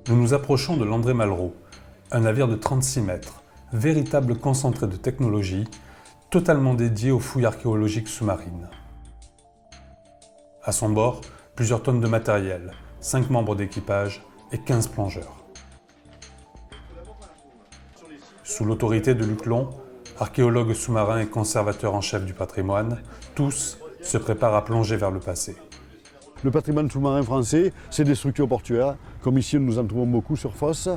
Nous nous approchons de l'André Malraux, un navire de 36 mètres, véritable concentré de technologie, totalement dédié aux fouilles archéologiques sous-marines. À son bord, plusieurs tonnes de matériel, 5 membres d'équipage et 15 plongeurs. Sous l'autorité de Luc Long, archéologue sous-marin et conservateur en chef du patrimoine, tous se préparent à plonger vers le passé. Le patrimoine sous-marin français, c'est des structures portuaires, comme ici nous en trouvons beaucoup sur Fos,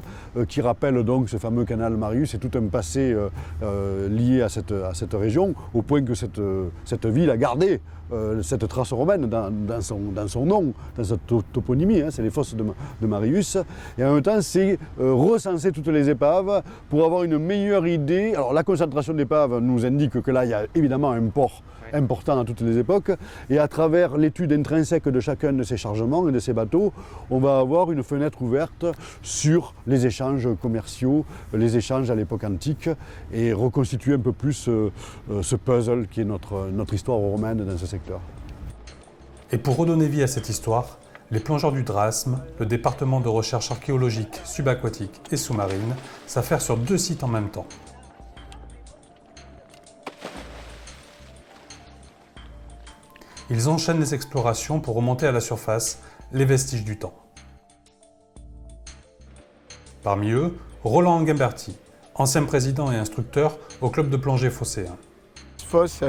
qui rappellent donc ce fameux canal Marius et tout un passé lié à cette région, au point que cette ville a gardé cette trace romaine dans son nom, dans sa toponymie, c'est les fosses de Marius. Et en même temps, c'est recenser toutes les épaves pour avoir une meilleure idée. Alors la concentration d'épaves nous indique que là, il y a évidemment un port important à toutes les époques, et à travers l'étude intrinsèque de chacun de ces chargements et de ces bateaux, on va avoir une fenêtre ouverte sur les échanges commerciaux, les échanges à l'époque antique, et reconstituer un peu plus ce puzzle qui est notre histoire romaine dans ce secteur. Et pour redonner vie à cette histoire, les plongeurs du Drasme, le département de recherche archéologique, subaquatique et sous-marine, s'affairent sur 2 sites en même temps. Ils enchaînent les explorations pour remonter à la surface les vestiges du temps. Parmi eux, Roland Anguimberti, ancien président et instructeur au club de plongée phocéen. Fos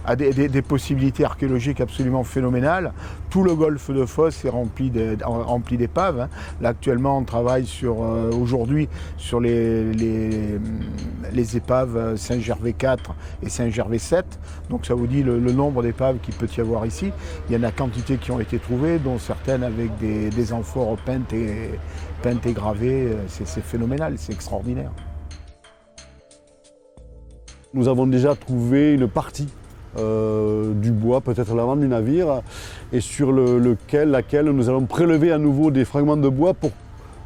a des possibilités archéologiques absolument phénoménales. Tout le golfe de Fos est rempli d'épaves. Là, actuellement, on travaille aujourd'hui sur les épaves Saint-Gervais 4 et Saint-Gervais 7. Donc ça vous dit le nombre d'épaves qu'il peut y avoir ici. Il y en a quantité qui ont été trouvées, dont certaines avec des amphores peintes et gravées. C'est phénoménal, c'est extraordinaire. Nous avons déjà trouvé une partie du bois, peut-être l'avant du navire, et sur laquelle nous allons prélever à nouveau des fragments de bois pour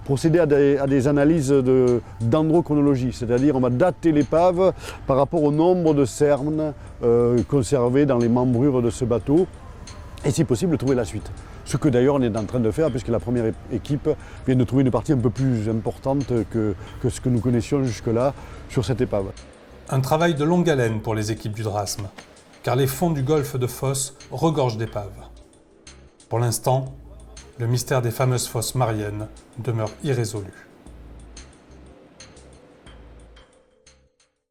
procéder à des analyses dendrochronologie, c'est-à-dire on va dater l'épave par rapport au nombre de cernes conservées dans les membrures de ce bateau, et si possible trouver la suite. Ce que d'ailleurs on est en train de faire, puisque la première équipe vient de trouver une partie un peu plus importante que ce que nous connaissions jusque-là sur cette épave. Un travail de longue haleine pour les équipes du Drasme, car les fonds du golfe de Fos regorgent d'épaves. Pour l'instant, le mystère des fameuses fosses mariennes demeure irrésolu.